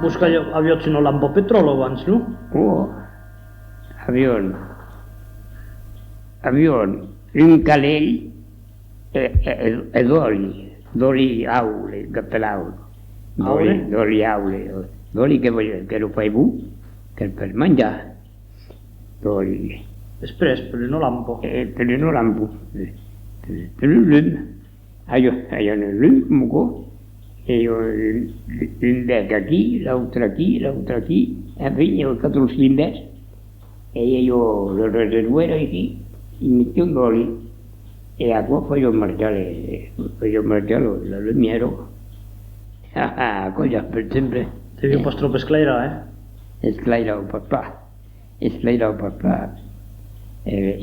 Busca avió si no lampo petrolo abans, no? Avión, un calell d'oli aule, capellau, d'oli aule, d'oli que lo fai bu, che per mangiare, d'oli. Després, però no lampo. Però no lampo, però l'un, allò nel l'un, comunque, e io l'invec aquí, l'altre aquí, e vengono 4 l'invec, e io lo reservuero aquí, y metto un oli, e acqua faccio marciare la lumiero. Cosa per sempre. Te vi un po' troppo sclera, Esclairau papà. E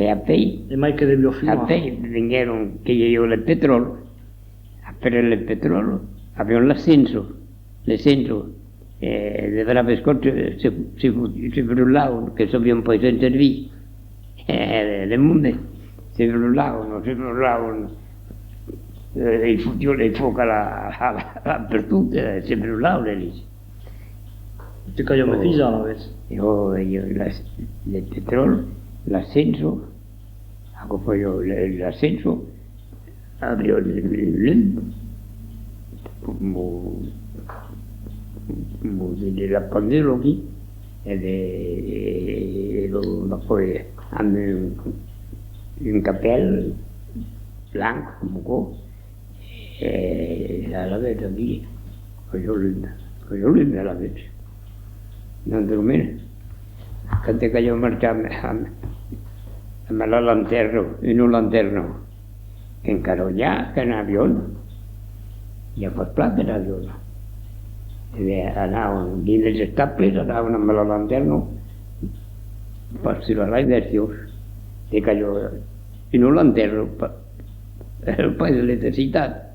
a poi, E mai che devi filmare? vengono che io il petrolio, a per il petrolio, abbiamo l'ascenso, le brave scorte si frullavano, che sapevano poi senza servizio, le munde si frullavano, il fuoco dappertutto, si frullavano lì. Ti cayó me filla a la vez. Io il petrolio, l'ascenso, poi l'ascenso, aprivo l'appenderlo qui e poi hanno un cappello bianco comunque e la vedo lì con io la vedo non dormire quando che io marciavo me la lanterno in un lanterno che incaroglia che è un avione e fa plata l'avione e andavano dentro le stappe andavano me la lanterno passi la verso e che io in un lanterno poi l'elettricità